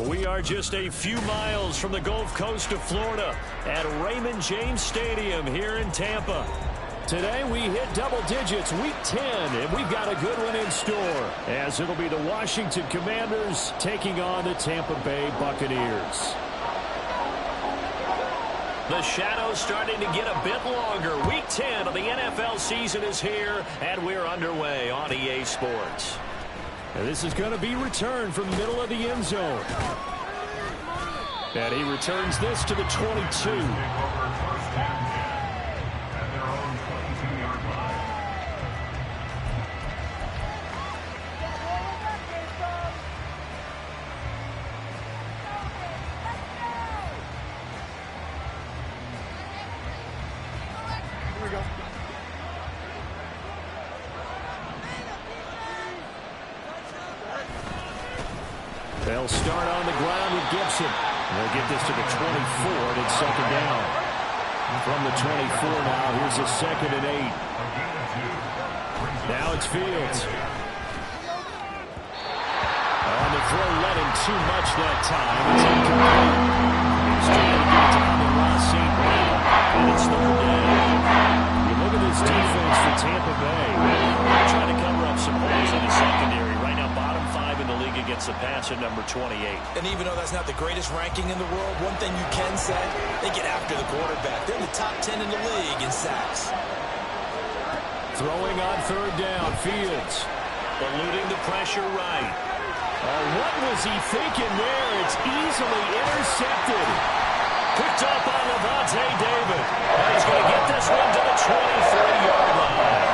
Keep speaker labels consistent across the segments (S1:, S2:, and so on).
S1: We are just a few miles from the Gulf Coast of Florida at Raymond James Stadium here in Tampa. Today we hit double digits, week 10, and we've got a good one in store, as it'll be the Washington Commanders taking on the Tampa Bay Buccaneers. The shadow's starting to get a bit longer. Week 10 of the NFL season is here, and we're underway on EA Sports. And this is going to be returned from the middle of the end zone. And he returns this to the 22. They'll start on the ground with Gibson. They'll get this to the 24, and it's second down. From the 24 now, here's a 2nd and 8. Now it's Fields. On the throw, let him too much that time. It's incomplete. He's trying to get it to Amon-Ra St. Brown, and it's third down. You look at this defense for Tampa Bay. They're trying to cover up some holes in the secondary. Right now, bottom 5 in the league against the pass at number 28.
S2: And even though that's not the greatest ranking in the world, one thing you can say, they get after the quarterback. They're in the top 10 in the league in sacks.
S1: Throwing on third down, Fields. Eluding the pressure right. Oh, what was he thinking there? It's easily intercepted. Picked up by Lavonte David. And he's going to get this one to the 23-yard line.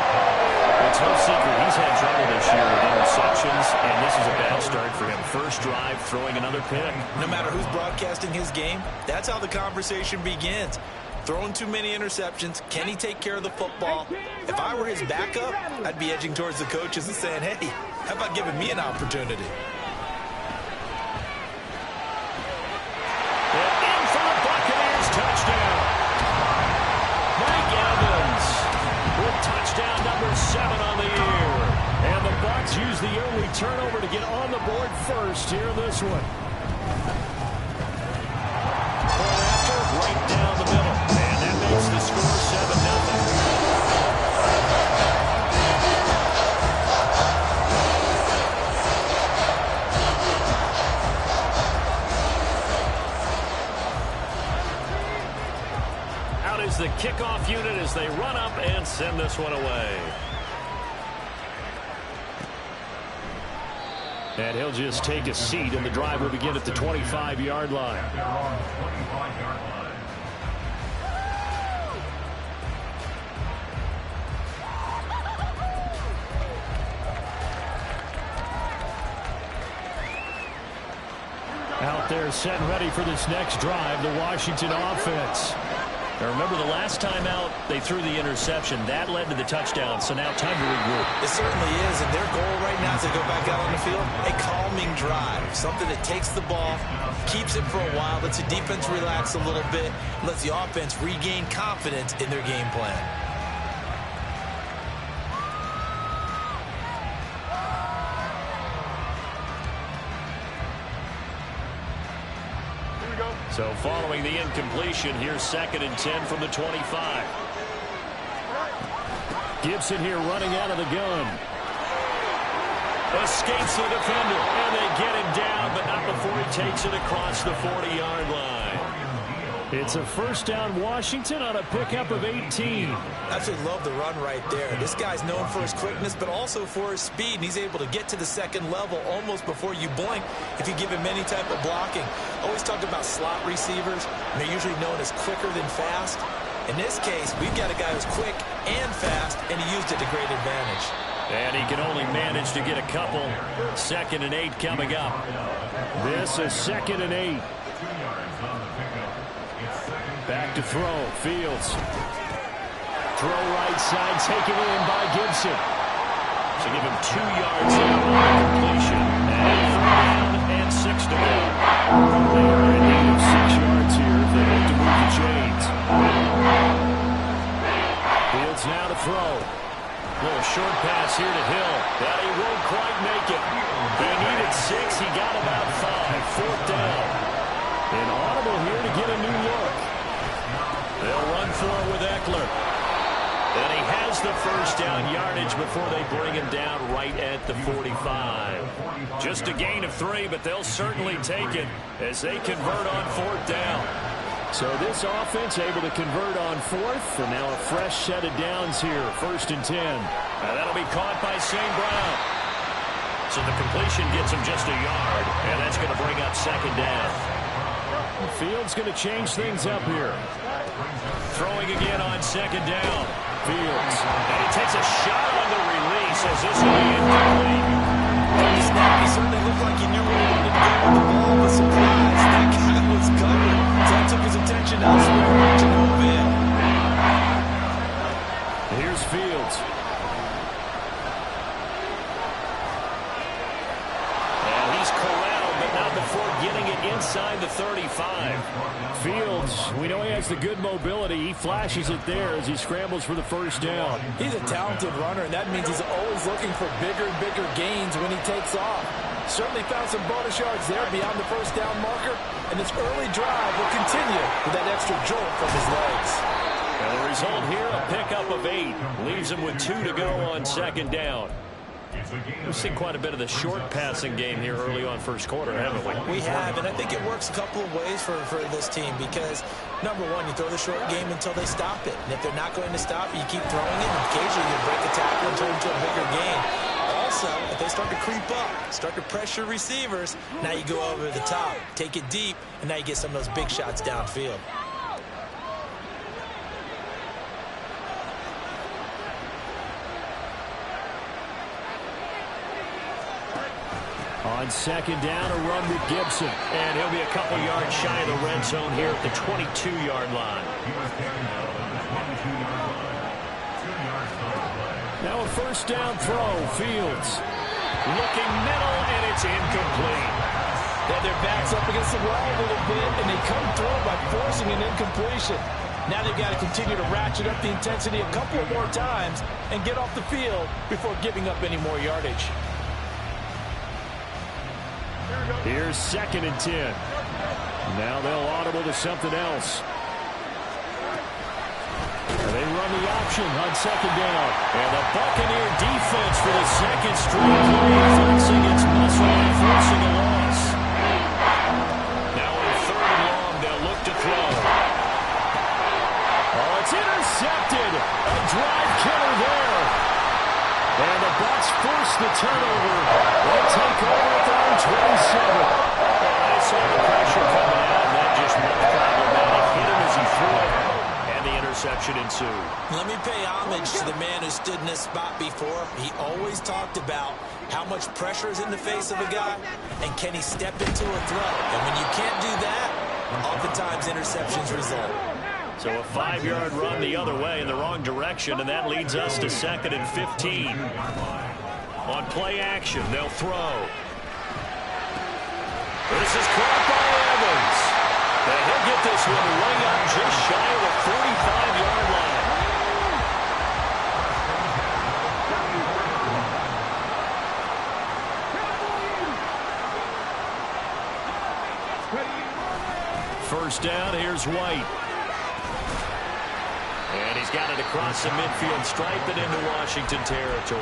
S1: It's no secret he's had trouble this year with interceptions, and this is a bad start for him. First drive, throwing another pick.
S2: No matter who's broadcasting his game, that's how the conversation begins. Throwing too many interceptions. Can he take care of the football? If I were his backup, I'd be edging towards the coaches and saying, hey, how about giving me an opportunity?
S1: And in for the Buccaneers, touchdown. Mike Evans with touchdown number 7 on the year. And the Bucs use the early turnover to get on the board first here in this one. Right down the middle. And that makes the score 7-0. Out is the kickoff unit as they run up and send this one away. And he'll just take a seat, and the drive will begin at the 25-yard line. Out there set and ready for this next drive, the Washington offense. Now remember, the last time out, they threw the interception. That led to the touchdown, so now time to regroup.
S2: It certainly is, and their goal right now as they go back out on the field, a calming drive. Something that takes the ball, keeps it for a while, lets the defense relax a little bit, lets the offense regain confidence in their game plan.
S1: So following the incompletion, here's 2nd and 10 from the 25. Gibson here running out of the gun. Escapes the defender, and they get him down, but not before he takes it across the 40-yard line. It's a first down, Washington, on a pickup of 18.
S2: Absolutely love the run right there. This guy's known for his quickness, but also for his speed, and he's able to get to the second level almost before you blink if you give him any type of blocking. Always talk about slot receivers, and they're usually known as quicker than fast. In this case, we've got a guy who's quick and fast, and he used it to great advantage.
S1: And he can only manage to get a couple. 2nd and 8 coming up. This is 2nd and 8. Back to throw. Fields. Throw right side, taken in by Gibson. So give him 2 yards on the completion. And 3rd down and 6 to go. They are in need of 6 yards here if they hope to move the chains. Fields now to throw. Little short pass here to Hill. But he won't quite make it. He needed 6. He got about 5. 4th down. An audible here to get a new look. They'll run for it with Eckler. And he has the first down yardage before they bring him down right at the 45. Just a gain of 3, but they'll certainly take it as they convert on 4th down. So this offense able to convert on 4th, and now a fresh set of downs here, 1st and 10. And that'll be caught by St. Brown. So the completion gets him just a yard, and that's going to bring up 2nd down. Fields going to change things up here. Throwing again on 2nd down. Fields. And he takes a shot on the release as this will be incomplete.
S2: From the snap, he certainly looked like he knew where he wanted to go with the ball, but surprise, that guy was covered. So that took his attention elsewhere, reaching to move in.
S1: Here's Fields. And he's corralled, but not before getting it inside the 35. Fields, we know he has the good mobility. He flashes it there as he scrambles for the first down.
S2: He's a talented runner, and that means he's always looking for bigger and bigger gains when he takes off. Certainly found some bonus yards there beyond the first down marker, and this early drive will continue with that extra jolt from his legs.
S1: And the result here, a pickup of 8. Leaves him with 2 to go on 2nd down. We've seen quite a bit of the short passing game here early on first quarter, haven't we?
S2: We have, and I think it works a couple of ways for this team because, number one, you throw the short game until they stop it. And if they're not going to stop it, you keep throwing it, and occasionally you break a tackle and turn it into a bigger game. Also, if they start to creep up, start to pressure receivers, now you go over the top, take it deep, and now you get some of those big shots downfield.
S1: On 2nd down, a run with Gibson. And he'll be a couple yards shy of the red zone here at the 22-yard line. Now a first down throw. Fields looking middle, and it's incomplete.
S2: They have their backs up against the wall a little bit, and they come through by forcing an incompletion. Now they've got to continue to ratchet up the intensity a couple of more times and get off the field before giving up any more yardage.
S1: Here's 2nd and 10. Now they'll audible to something else. They run the option on 2nd down. And the Buccaneer defense for the 2nd straight play, flexing its muscle and forcing a loss. Now on 3rd and long, they'll look to throw. Oh, it's intercepted. A drive killer there. And the Bucs force the turnover. They'll take over at their own 27. They saw the pressure coming out, and that just looked problematic. Hit him as he threw it, and the interception ensued.
S2: Let me pay homage to the man who stood in this spot before. He always talked about how much pressure is in the face of a guy, and can he step into a throw. And when you can't do that, oftentimes interceptions result.
S1: So a 5-yard run the other way in the wrong direction, and that leads us to 2nd and 15. On play action, they'll throw. This is caught by Evans. And he'll get this one way up just shy of the 45-yard line. First down, here's White. And he's got it across the midfield stripe and into Washington territory.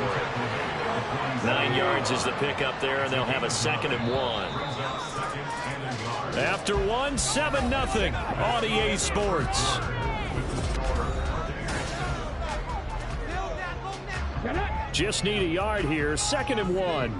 S1: 9 yards is the pickup there, and they'll have a 2nd and 1. After 1, 7-0 on EA Sports. Just need a yard here, 2nd and 1.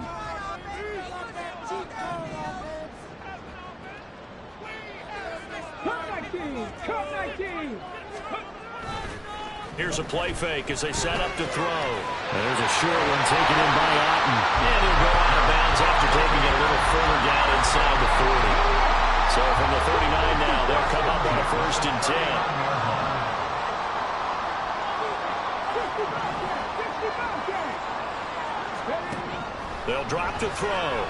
S1: Here's a play fake as they set up to throw. There's a short one taken in by Otten. And he'll go out of bounds after taking it a little further down inside the 40. So from the 39 now, they'll come up on a 1st and 10. They'll drop to throw.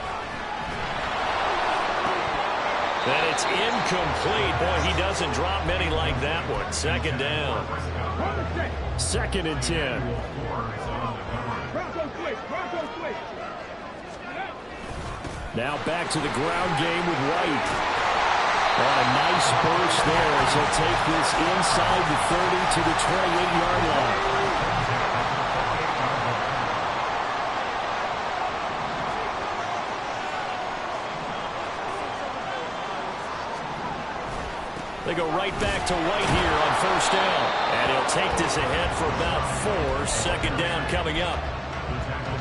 S1: And it's incomplete. Boy, he doesn't drop many like that one. 2nd down. 2nd and 10. Now back to the ground game with White. On a nice burst there as he'll take this inside the 30 to the 28-yard line. They go right back to White here on first down. And he'll take this ahead for about 4. Second down coming up.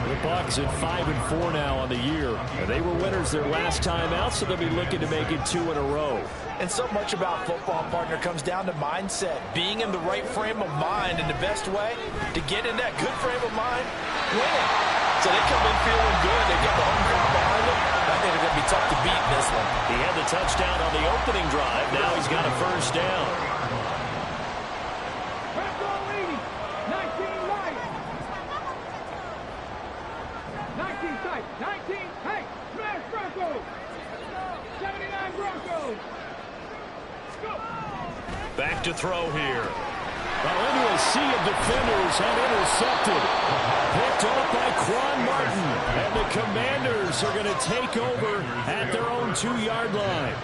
S1: The Bucs at 5-4 now on the year. And they were winners their last time out, so they'll be looking to make it 2 in a row.
S2: And so much about football, partner, comes down to mindset. Being in the right frame of mind, and the best way to get in that good frame of mind, winning. So they come in feeling good. They get the home crowd behind them. I think they're going to be tough to beat in this one.
S1: He had the touchdown on the opening drive. Now he's got a first down. Back to throw here. Well, into a sea of defenders and intercepted. Picked off by Quan Martin. And the Commanders are going to take over at their own 2-yard line.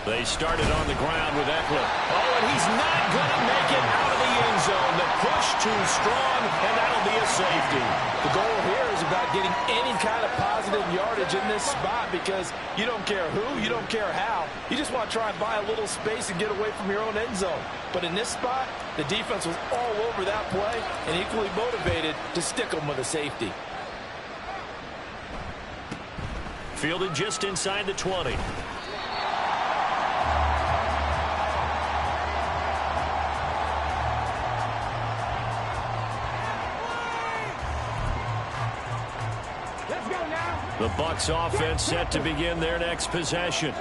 S1: They started on the ground with Eckler. Oh, and he's not going to make it out of the end zone. The push too strong, and that'll be a safety.
S2: The goal here is about getting any kind of positive yardage in this spot because you don't care who, you don't care how. You just want to try and buy a little space and get away from your own end zone. But in this spot, the defense was all over that play and equally motivated to stick them with a safety.
S1: Fielded just inside the 20. The Bucs offense set to begin their next possession.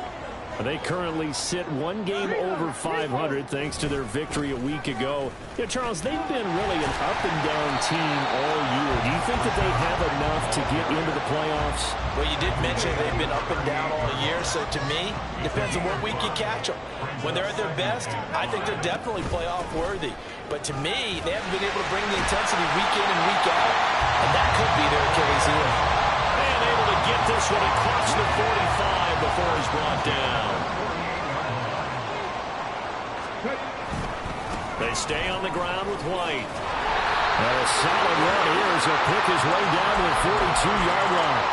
S1: They currently sit 1 game over 500 thanks to their victory a week ago. Yeah, Charles, they've been really an up-and-down team all year. Do you think that they have enough to get into the playoffs?
S2: Well, you did mention they've been up and down all year, so to me, depends on what week you catch them. When they're at their best, I think they're definitely playoff worthy. But to me, they haven't been able to bring the intensity week in and week out, and that could be their Achilles heel.
S1: And able to get this one across the 45 before he's brought down. They stay on the ground with White. And a solid run here as he'll pick his way down to the 42-yard line.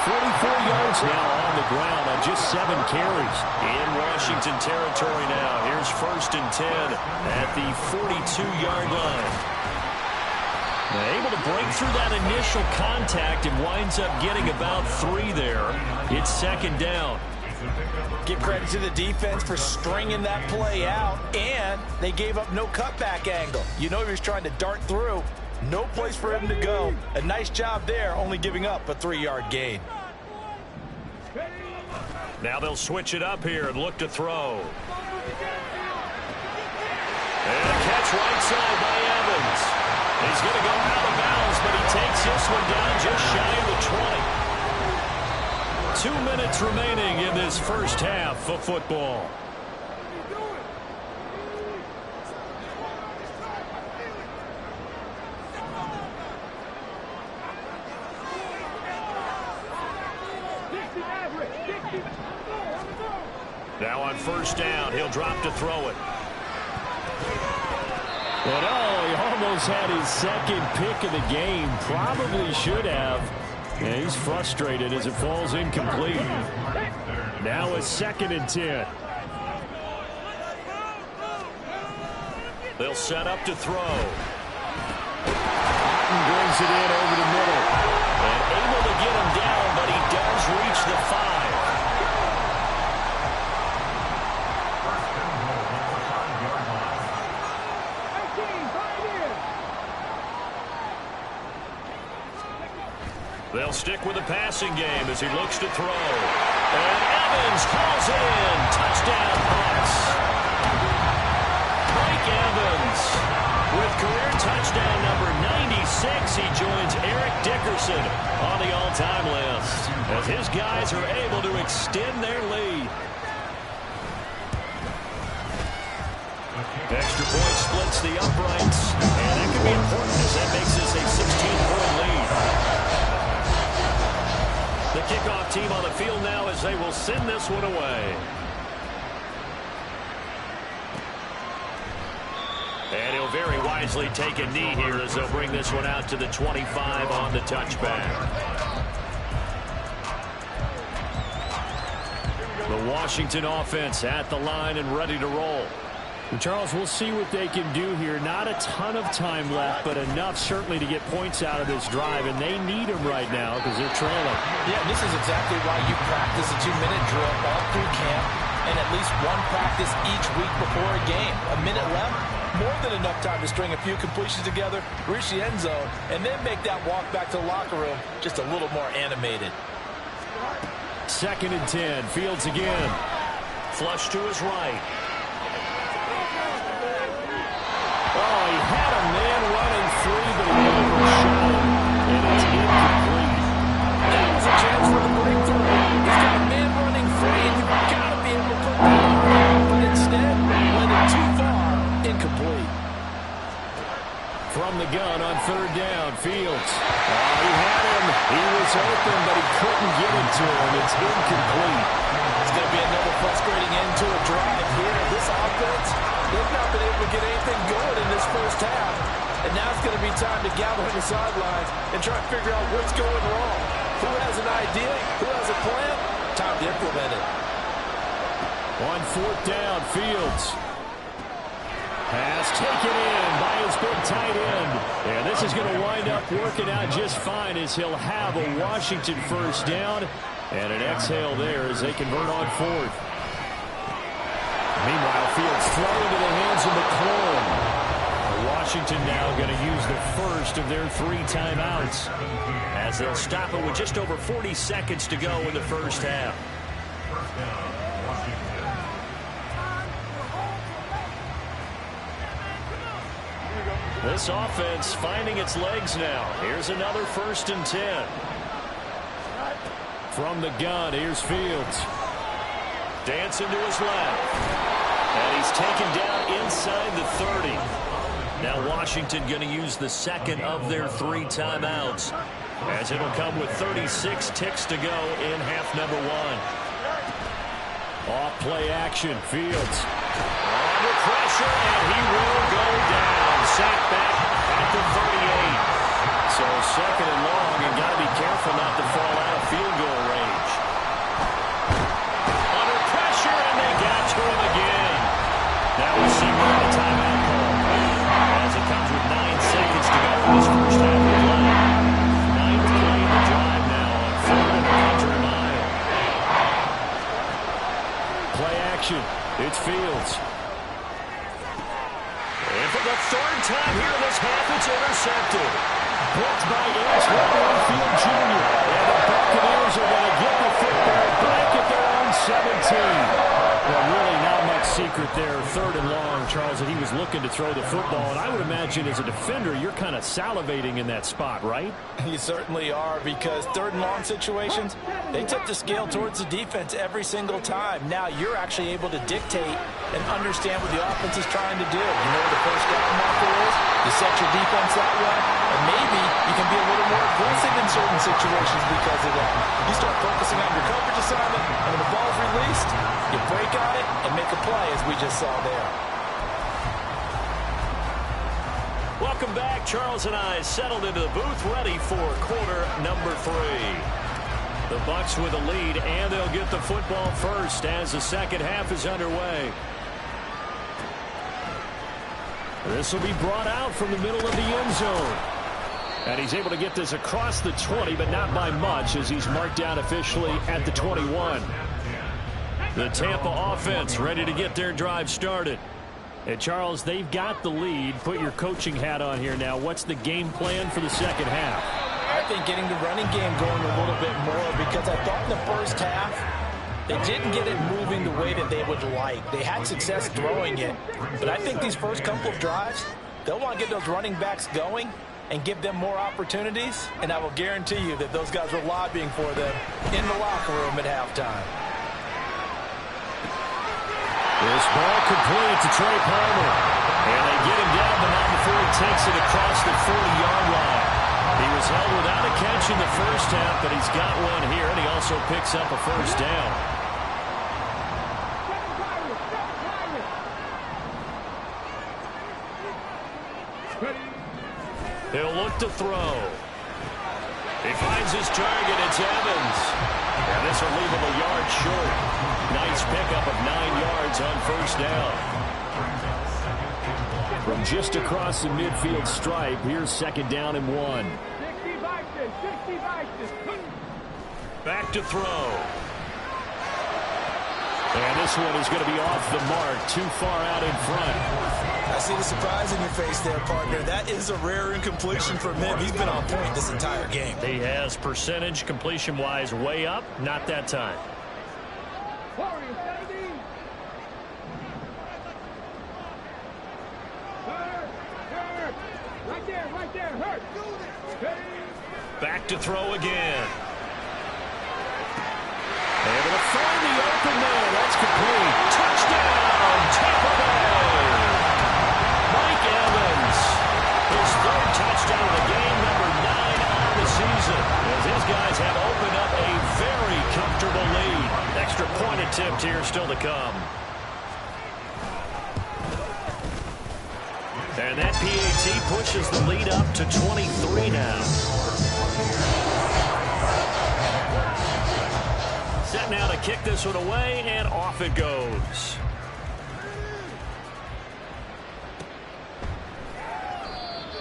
S1: 44 yards now on the ground on just 7 carries. In Washington territory now. Here's 1st and 10 at the 42-yard line. Able to break through that initial contact and winds up getting about 3 there. It's 2nd down.
S2: Give credit to the defense for stringing that play out, and they gave up no cutback angle. You know he was trying to dart through. No place for him to go. A nice job there, only giving up a 3-yard gain.
S1: Now they'll switch it up here and look to throw. And a catch right side by Evans. He's going to go out of bounds, but he takes this one down just shy of the 20. 2 minutes remaining in this first half of football. Now on 1st down, he'll drop to throw it. But oh, he almost had his 2nd pick of the game. Probably should have. And he's frustrated as it falls incomplete. Now a 2nd and 10. They'll set up to throw. Cotton brings it in over the middle. And able to get him down, but he does reach the 5. They'll stick with the passing game as he looks to throw. And Evans calls it in. Touchdown, Bucs. Mike Evans with career touchdown number 96. He joins Eric Dickerson on the all-time list as his guys are able to extend their lead. Extra point splits the uprights. And that as they will send this one away. And he'll very wisely take a knee here as they'll bring this one out to the 25 on the touchback. The Washington offense at the line and ready to roll.
S3: And Charles, we'll see what they can do here. Not a ton of time left, but enough certainly to get points out of this drive, and they need them right now because they're trailing.
S2: Yeah, this is exactly why you practice a 2-minute drill all through camp and at least one practice each week before a game. A minute left, more than enough time to string a few completions together, reach the end zone, and then make that walk back to the locker room just a little more animated.
S3: 2nd and 10. Fields again.
S1: Flush to his right.
S3: Oh, he had a man running free, but he overshot him, and it's incomplete.
S2: That was a chance for the breakthrough. He's got a man running free, and you've got to be able to put that on. But instead, went it too far, incomplete.
S3: From the gun on 3rd down, Fields. Oh, he had him. He was open, but he couldn't get it to him. It's incomplete.
S2: It's going to be another frustrating end to a drive here. This offense, they've not been able to get anything going in this first half. And now it's going to be time to gather on the sidelines and try to figure out what's going wrong. Who has an idea? Who has a plan? Time to implement it.
S3: On 4th down, Fields. Pass taken in by his big tight end. And this is going to wind up working out just fine as he'll have a Washington first down. And an exhale there as they convert on 4th. Meanwhile, Fields thrown into the hands of McLaurin. Washington now going to use the first of their 3 timeouts,
S1: as they'll stop it with just over 40 seconds to go in the first half. This offense finding its legs now. Here's another 1st and 10.
S3: From the gun, here's Fields.
S1: Dancing to his left. And he's taken down inside the 30. Now Washington going to use the 2nd of their 3 timeouts, as it'll come with 36 ticks to go in half number 1.
S3: Off play action, Fields.
S1: Under pressure, and he will go down. Sacked back at the 38.
S3: So 2nd and long, and got to be careful not to fall out of field goal range.
S1: Under pressure, and they got to him again. That was single on the timeout call, as it comes with 9 seconds to go in this first half of play. 9th play in the drive now on 4th and 100 mile.
S3: Play action. It's Fields.
S1: And for the 3rd time here in this half, it's intercepted.
S3: Blocked by Antoine Winfield Jr. And the Buccaneers are going to get the football back at their own 17. Well, really not much secret there. 3rd and long, Charles, that he was looking to throw the football. And I would imagine as a defender, you're kind of salivating in that spot, right?
S2: You certainly are, because 3rd and long situations, they tip the scale towards the defense every single time. Now you're actually able to dictate and understand what the offense is trying to do. You know where the first down marker is. You set your defense that way, and maybe you can be a little more aggressive in certain situations because of that. You start focusing on your coverage assignment, and when the ball's released, you break on it and make a play, as we just saw there.
S1: Welcome back. Charles and I settled into the booth, ready for quarter number 3. The Bucs with a lead, and they'll get the football first as the second half is underway.
S3: This will be brought out from the middle of the end zone. And he's able to get this across the 20, but not by much, as he's marked down officially at the 21. The Tampa offense ready to get their drive started. And Charles, they've got the lead. Put your coaching hat on here now. What's the game plan for the second half?
S2: I think getting the running game going a little bit more, because I thought in the first half they didn't get it moving the way that they would like. They had success throwing it, but I think these first couple of drives, they'll want to get those running backs going and give them more opportunities, and I will guarantee you that those guys were lobbying for them in the locker room at halftime.
S3: This ball complete to Trey Palmer. And they get him down, but not before he takes it across the 40-yard line. He was held without a catch in the first half, but he's got one here, and he also picks up a first down. He'll look to throw. He finds his target. It's Evans. And this will leave him a yard short. Nice pickup of 9 yards on first down. From just across the midfield stripe, here's second down and 1. Back to throw. And this one is going to be off the mark, too far out in front.
S2: I see the surprise in your face there, partner. That is a rare incompletion from him. He's been on point this entire game.
S3: He has percentage completion-wise way up. Not that time. Back to throw again. Able to find the open man. That's complete. Touchdown, Tampa Bay. Mike Evans, his third touchdown of the game, number 9 on the season. As his guys have opened up a very comfortable lead. Extra point attempt here still to come. And that PAT pushes the lead up to 23 now. Set now to kick this one away, and off it goes.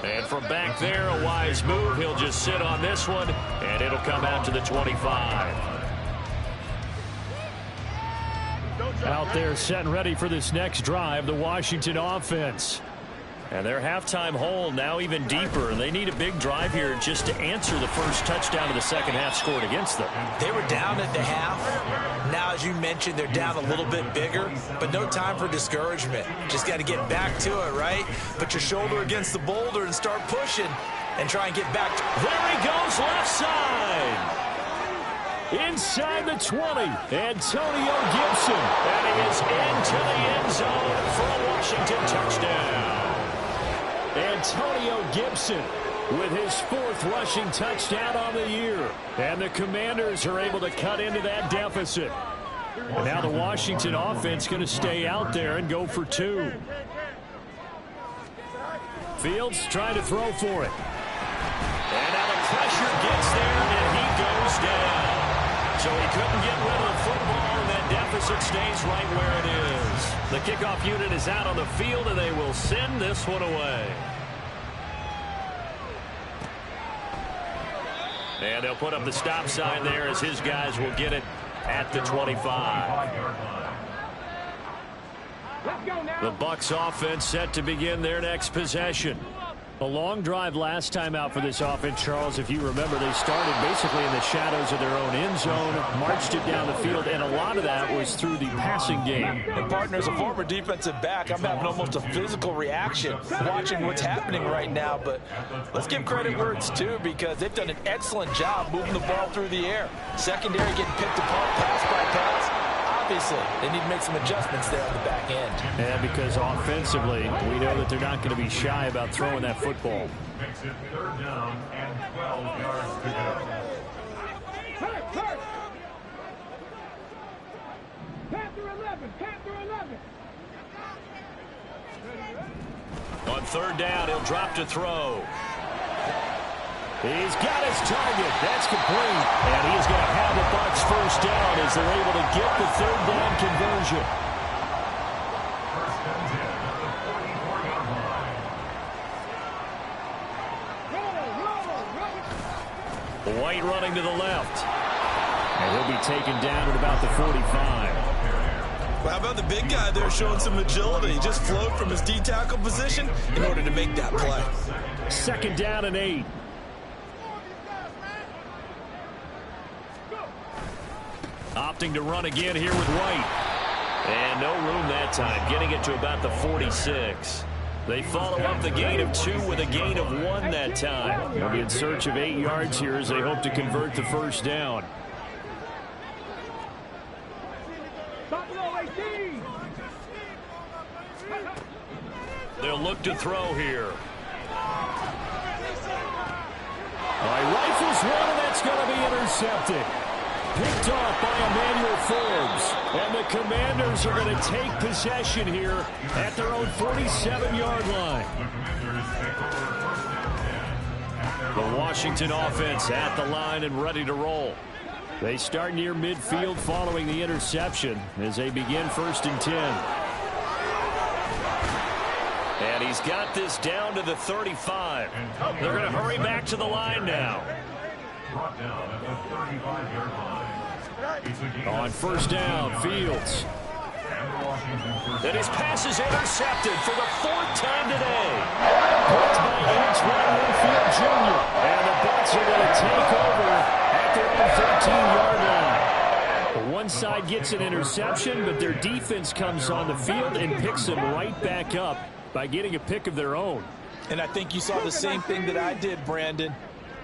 S3: And from back there, a wise move. He'll just sit on this one, and it'll come out to the 25. Out there set and ready for this next drive, the Washington offense. And their halftime hole now even deeper. They need a big drive here just to answer the first touchdown of the second half scored against them.
S2: They were down at the half. Now, as you mentioned, they're down a little bit bigger, but no time for discouragement. Just got to get back to it, right? Put your shoulder against the boulder and start pushing and try and get back.
S3: There he goes, left side. Inside the 20, Antonio Gibson. And he is into the end zone for a Washington touchdown. Antonio Gibson with his 4th rushing touchdown on the year. And the Commanders are able to cut into that deficit. And now the Washington offense going to stay out there and go for 2. Fields trying to throw for it. And now the pressure gets there, and he goes down. So he couldn't get rid of the football, and that deficit stays right where it is. The kickoff unit is out on the field, and they will send this one away. And they'll put up the stop sign there as his guys will get it at the 25. The Bucs offense set to begin their next possession. A long drive last time out for this offense, Charles. If you remember, they started basically in the shadows of their own end zone, marched it down the field, and a lot of that was through the passing game.
S2: And partner, as a former defensive back, I'm having almost a physical reaction watching what's happening right now. But let's give credit where it's due, because they've done an excellent job moving the ball through the air. Secondary getting picked apart pass by pass. Obviously, they need to make some adjustments there on the back end.
S3: And because offensively, we know that they're not going to be shy about throwing that football.
S4: Makes it 3rd down and 12 yards to go.
S5: Panther 11, Panther 11.
S3: On 3rd down, he'll drop to throw. He's got his target. That's complete. And he's going to have the Bucs first down as they're able to get the 3rd down conversion. White running to the left. And he'll be taken down at about the 45.
S2: Well, how about the big guy there showing some agility? He just flowed from his D-tackle position in order to make that play.
S3: 2nd down and 8. Opting to run again here with White. And no room that time, getting it to about the 46. They follow up the gain of 2 with a gain of 1 that time. They'll be in search of 8 yards here as they hope to convert the first down. They'll look to throw here. going to be intercepted. Picked off by Emmanuel Forbes. And the Commanders are going to take possession here at their own 47-yard line. The Washington offense at the line and ready to roll. They start near midfield following the interception as they begin 1st and 10.
S1: And he's got this down to the 35. They're going to hurry back to the line now.
S4: Brought down at the 35-yard line.
S3: On 1st down, Fields.
S1: And his pass is intercepted for the 4th time today. Picked by Antoine Winfield Jr. And the Bucs are going to take over at their own 13-yard line. One side gets an interception, but their defense comes on the field and picks them right back up by getting a pick of their own.
S2: And I think you saw the same thing that I did, Brandon.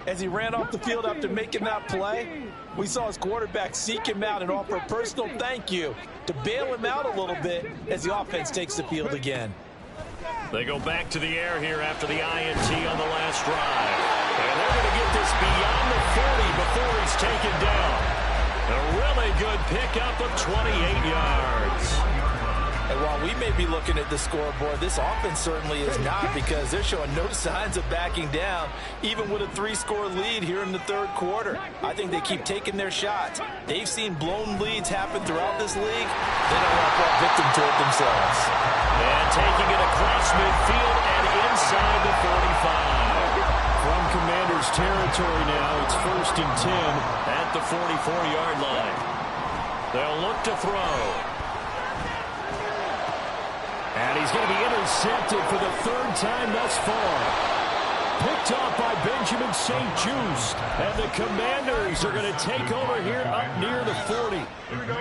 S2: As he ran off the field after making that play, we saw his quarterback seek him out and offer a personal thank you to bail him out a little bit as the offense takes the field again.
S1: They go back to the air here after the INT on the last drive. And they're going to get this beyond the 40 before he's taken down. A really good pickup of 28 yards.
S2: And while we may be looking at the scoreboard, this offense certainly is not, because they're showing no signs of backing down, even with a 3-score lead here in the 3rd quarter. I think they keep taking their shots. They've seen blown leads happen throughout this league. They don't want to fall victim to it themselves.
S1: And taking it across midfield and inside the 45.
S3: From Commanders territory now, it's 1st and 10
S1: at the 44-yard line. They'll look to throw.
S3: And he's going to be intercepted for the 3rd time thus far. Picked off by Benjamin St-Juste. And the Commanders are going to take over here up near the 40.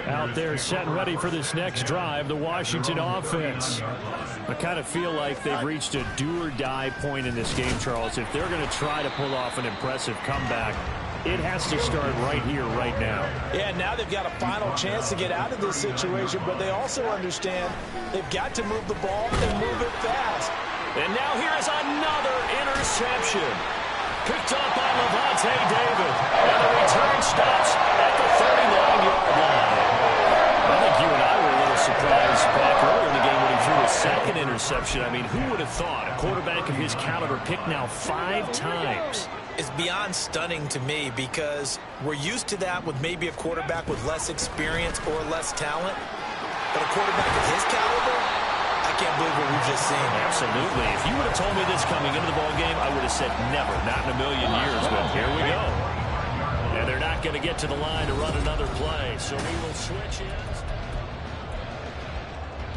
S3: Out there set and ready for this next drive, the Washington offense. I kind of feel like they've reached a do-or-die point in this game, Charles. If they're going to try to pull off an impressive comeback, it has to start right here, right now.
S2: Yeah, now they've got a final chance to get out of this situation, but they also understand they've got to move the ball and move it fast.
S1: And now here's another interception. Picked up by Lavonte David. And the return stops at the 39-yard line. I think you and I were a little surprised back earlier in the game when he threw a 2nd interception. I mean, who would have thought a quarterback of his caliber picked now 5 times?
S2: It's beyond stunning to me, because we're used to that with maybe a quarterback with less experience or less talent. But a quarterback of his caliber, I can't believe what we've just seen.
S1: Absolutely. If you would have told me this coming into the ballgame, I would have said never, not in a million years. But here we go. And they're not going to get to the line to run another play, so we will switch in.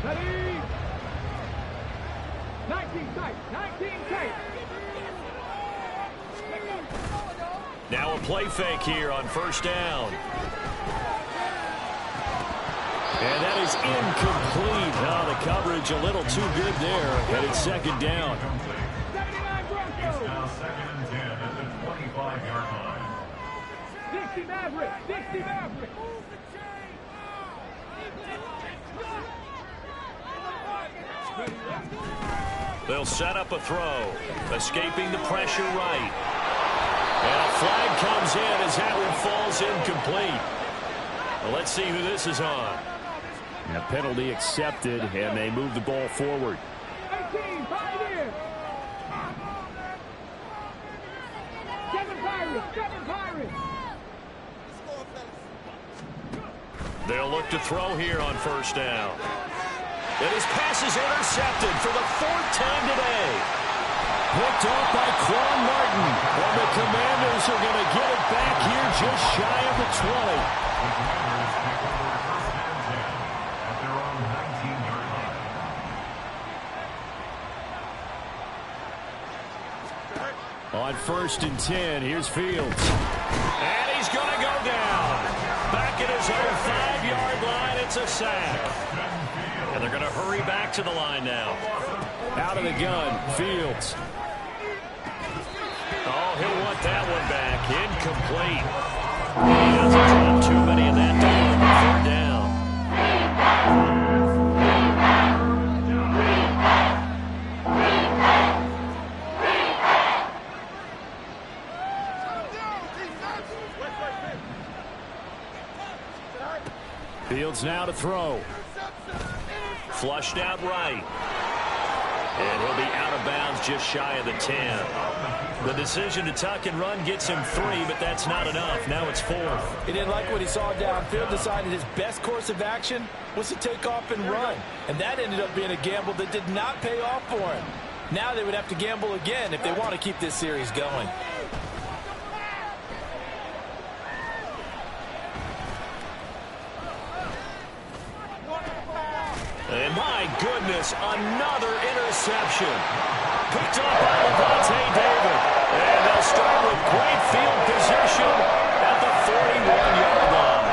S5: Ready? 19 tight. 19 tight.
S1: Now a play fake here on 1st down. And that is incomplete. Oh, the coverage a little too good there. And it's 2nd down.
S5: 79 Broncos.
S4: Now 2nd and 10 at the 25-yard line.
S5: 60 Maverick. 60 Maverick.
S1: They'll set up a throw. Escaping the pressure right. And a flag comes in as that one falls incomplete. Well, let's see who this is on.
S3: And a penalty accepted, and they move the ball forward.
S5: 18 Pioneers. 7 Pirates. 7 Pirates.
S1: They'll look to throw here on 1st down. And his pass is intercepted for the 4th time today.
S3: Picked off by Quan Martin. And the Commanders are going to get it back here just shy of the 20. On 1st and 10, here's Fields.
S1: And he's going to go down. Back at his own 5-yard line, it's a sack. And they're going to hurry back to the line now.
S3: Out of the gun, Fields.
S1: Oh, he'll want that one back. Incomplete. He doesn't drop too many of that down. 3rd down.
S3: Fields now to throw.
S1: Flushed out right. And he'll be out of bounds just shy of the 10. The decision to tuck and run gets him 3, but that's not enough. Now it's 4th.
S2: He didn't like what he saw downfield, decided his best course of action was to take off and run. And that ended up being a gamble that did not pay off for him. Now they would have to gamble again if they want to keep this series going.
S1: And my goodness, another interception. Picked up by Lavonte David. And they'll start with great field position at the 41-yard line.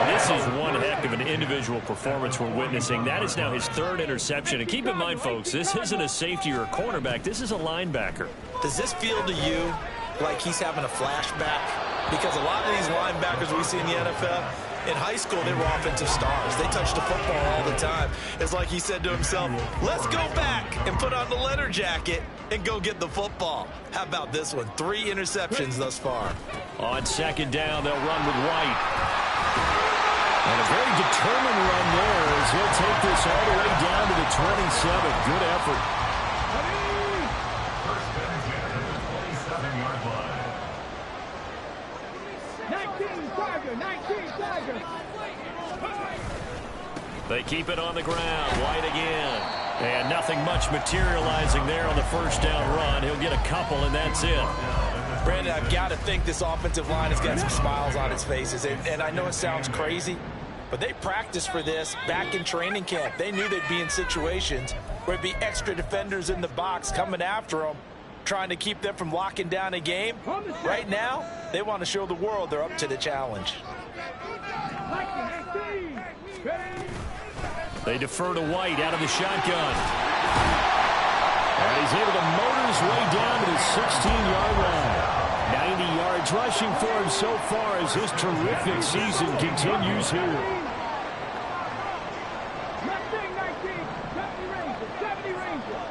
S1: And this is one heck of an individual performance we're witnessing. That is now his 3rd interception. And keep in mind, folks, this isn't a safety or a cornerback. This is a linebacker.
S2: Does this feel to you like he's having a flashback? Because a lot of these linebackers we see in the NFL, in high school, they were offensive stars. They touched the football all the time. It's like he said to himself, let's go back and put on the leather jacket and go get the football. How about this one? 3 interceptions thus far.
S3: On 2nd down, they'll run with White. And a very determined run there as he'll take this all the way down to the 27. Good effort.
S4: First and 10 at the 27-yard line.
S5: 19 Tiger, 19 Tiger.
S1: They keep it on the ground. White again. And nothing much materializing there on the 1st down run. He'll get a couple, and that's it.
S2: Brandon, I've got to think this offensive line has got some smiles on its faces. And I know it sounds crazy, but they practiced for this back in training camp. They knew they'd be in situations where there'd be extra defenders in the box coming after them, trying to keep them from locking down a game. Right now, they want to show the world they're up to the challenge.
S3: They defer to White out of the shotgun. And he's able to motor his way down to the 16-yard line. 90 yards rushing for him so far as his terrific season continues here.
S5: 70 Rangers.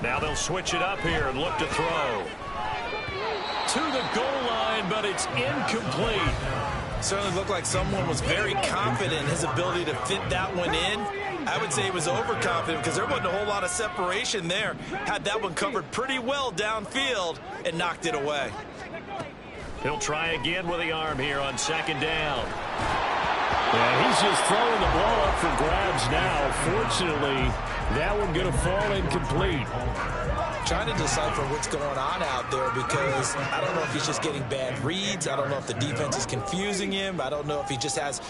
S1: Now they'll switch it up here and look to throw. To the goal line, but it's incomplete.
S2: Certainly looked like someone was very confident in his ability to fit that one in. I would say he was overconfident because there wasn't a whole lot of separation there. Had that one covered pretty well downfield and knocked it away.
S1: He'll try again with the arm here on 2nd down.
S3: Yeah, he's just throwing the ball up for grabs now. Fortunately, that one going to fall incomplete.
S2: Trying to decipher what's going on out there because I don't know if he's just getting bad reads. I don't know if the defense is confusing him. I don't know if he just has,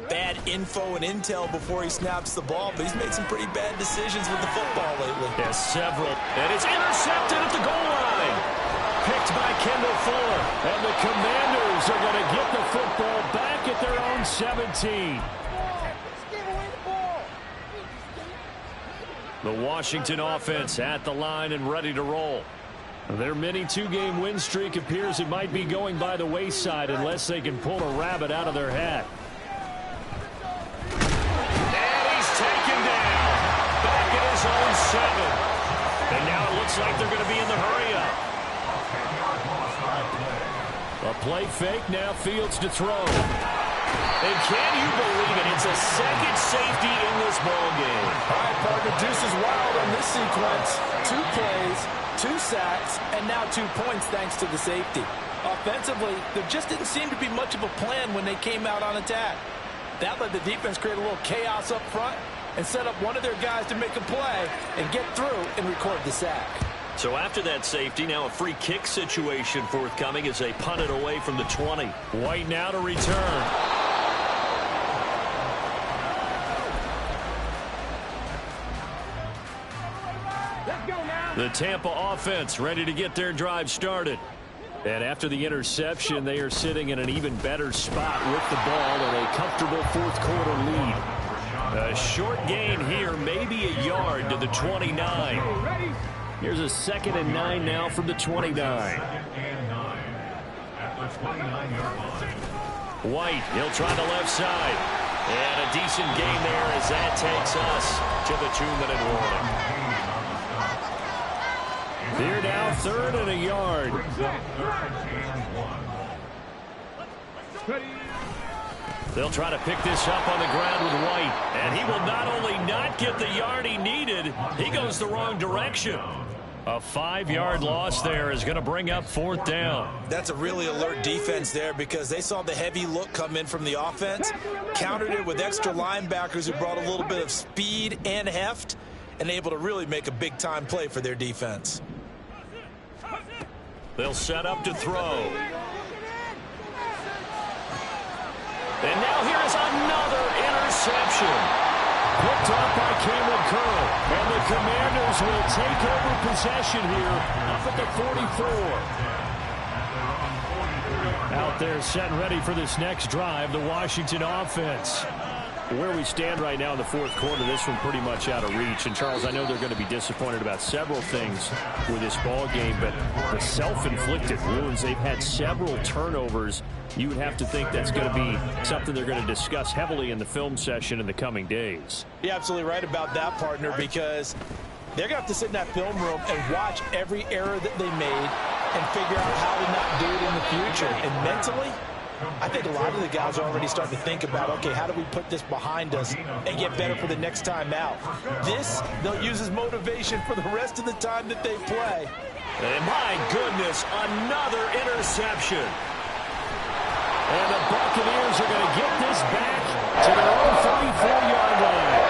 S2: bad info and intel before he snaps the ball. But he's made some pretty bad decisions with the football lately.
S1: Yeah, several. And it's intercepted at the goal line. Picked by Kendall Fuller.
S3: And the Commanders are going to get the football back at their own 17. The Washington offense at the line and ready to roll. Their mini 2-game win streak appears it might be going by the wayside unless they can pull a rabbit out of their hat.
S1: And he's taken down. Back at his own 7. And now it looks like they're going to be in the hurry-up.
S3: A play fake, now Fields to throw.
S1: And can you believe it? It's a second safety in this ball game.
S2: All right, partner, deuce is wild on this sequence. 2 plays, 2 sacks, and now 2 points thanks to the safety. Offensively, there just didn't seem to be much of a plan when they came out on attack. That let the defense create a little chaos up front and set up one of their guys to make a play and get through and record the sack.
S1: So after that safety, now a free kick situation forthcoming as they punt it away from the 20.
S3: White now to return. The Tampa offense ready to get their drive started. And after the interception, they are sitting in an even better spot with the ball and a comfortable 4th quarter lead.
S1: A short gain here, maybe a yard to the 29.
S3: Here's a 2nd and 9 now from the 29.
S4: 2nd and 9 at the 29-yard line.
S1: White, he'll try the left side. And a decent gain there as that takes us to the 2-minute warning.
S3: Here now, 3rd and a yard. They'll try to pick this up on the ground with White. And he will not only not get the yard he needed, he goes the wrong direction. A 5-yard loss there is going to bring up 4th down.
S2: That's a really alert defense there because they saw the heavy look come in from the offense, countered it with extra linebackers who brought a little bit of speed and heft, and able to really make a big-time play for their defense.
S3: They'll set up to throw. And now here is another interception. Picked off by Cameron Curl. And the Commanders will take over possession here up at the 44. Out there set and ready for this next drive, the Washington offense. Where we stand right now in the 4th quarter, this one pretty much out of reach. And, Charles, I know they're going to be disappointed about several things with this ball game, but the self-inflicted wounds, they've had several turnovers. You would have to think that's going to be something they're going to discuss heavily in the film session in the coming days.
S2: You're absolutely right about that, partner, because they're going to have to sit in that film room and watch every error that they made and figure out how to not do it in the future. And mentally, I think a lot of the guys are already starting to think about, okay, how do we put this behind us and get better for the next time out? This, they'll use as motivation for the rest of the time that they play.
S3: And my goodness, another interception. And the Buccaneers are going to get this back to their own 34-yard line.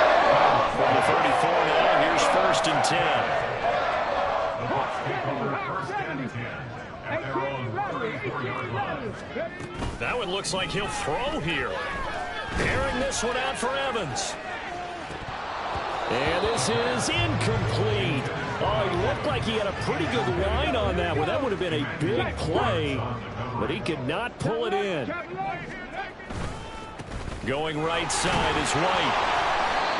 S3: From the 34 now, here's 1st and 10. That one looks like he'll throw here. Airing this one out for Evans. And this is incomplete. Oh, he looked like he had a pretty good line on that one. That would have been a big play, but he could not pull it in. Going right side is White.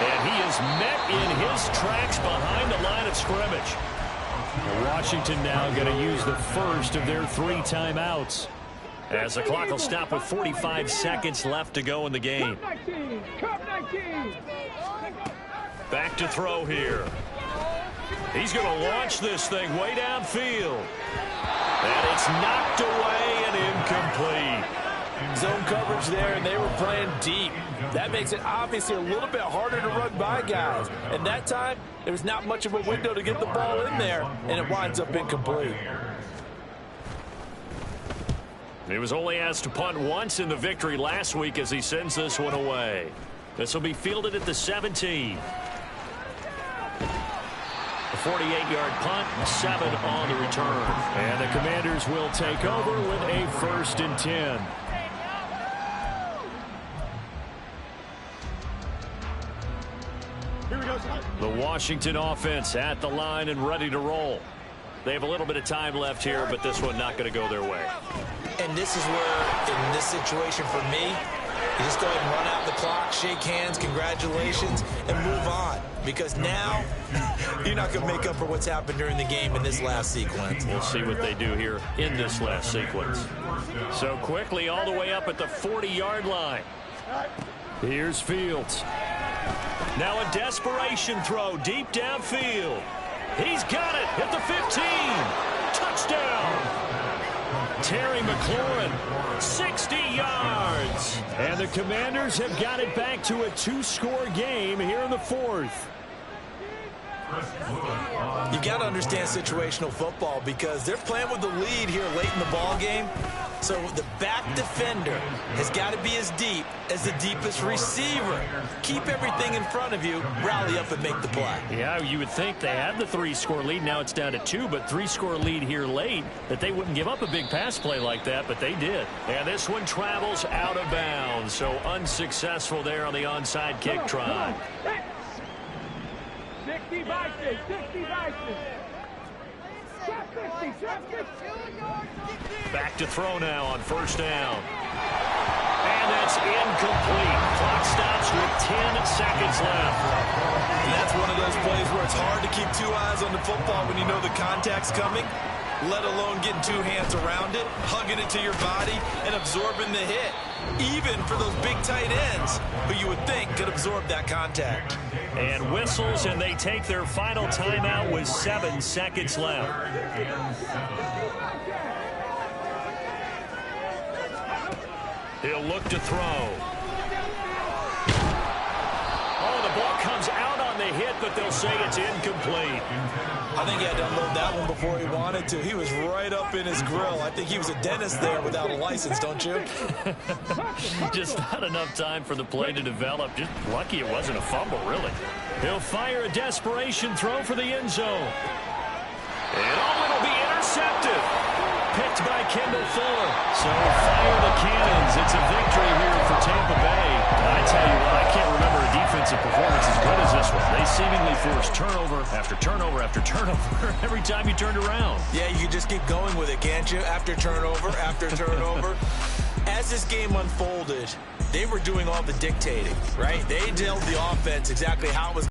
S3: And he is met in his tracks behind the line of scrimmage. Washington now going to use the first of their 3 timeouts, as the clock will stop with 45 seconds left to go in the game. Back to throw here. He's going to launch this thing way downfield. And it's knocked away and incomplete.
S2: Zone coverage there, and they were playing deep. That makes it obviously a little bit harder to run by guys. And that time, there was not much of a window to get the ball in there, and it winds up incomplete.
S3: He was only asked to punt once in the victory last week as he sends this one away. This will be fielded at the 17. A 48-yard punt, 7 on the return. And the Commanders will take over with a 1st and 10. The Washington offense at the line and ready to roll. They have a little bit of time left here, but this one not going to go their way.
S2: And this is where, in this situation for me, you just go ahead and run out the clock, shake hands, congratulations, and move on. Because now, you're not going to make up for what's happened during the game in this last sequence.
S3: We'll see what they do here in this last sequence. So quickly all the way up at the 40-yard line. Here's Fields. Now a desperation throw deep downfield. He's got it at the 15. Touchdown. Terry McLaurin, 60 yards. And the Commanders have got it back to a 2-score game here in the 4th.
S2: You got to understand situational football because they're playing with the lead here late in the ball game. So the back defender has got to be as deep as the deepest receiver. Keep everything in front of you, rally up and make the play.
S3: Yeah, you would think they had the 3-score lead. Now it's down to 2, but 3-score lead here late, that they wouldn't give up a big pass play like that, but they did. And this one travels out of bounds, so unsuccessful there on the onside kick try.
S5: 60 vices, 60 vices.
S3: Back to throw now on 1st down. And that's incomplete. Clock stops with 10 seconds left.
S2: And that's one of those plays where it's hard to keep 2 eyes on the football when you know the contact's coming, let alone getting 2 hands around it, hugging it to your body, and absorbing the hit. Even for those big tight ends who you would think could absorb that contact.
S3: And whistles, and they take their final timeout with 7 seconds left.
S1: He'll look to throw. Oh, the ball comes out on the hit, but they'll say it's incomplete.
S2: I think he had to unload that one before he wanted to. He was right up in his grill. I think he was a dentist there without a license, don't you?
S1: Just not enough time for the play to develop. Just lucky it wasn't a fumble, really. He'll fire a desperation throw for the end zone. And it'll be intercepted. Picked by Kendall Fuller. So fire the cannons. It's a victory here for Tampa Bay. I tell you what, I can't remember a defensive performance as good as this one. They seemingly forced turnover after turnover after turnover every time you turned around.
S2: Yeah, you can just keep going with it, can't you? After turnover. As this game unfolded, they were doing all the dictating, right? They told the offense exactly how it was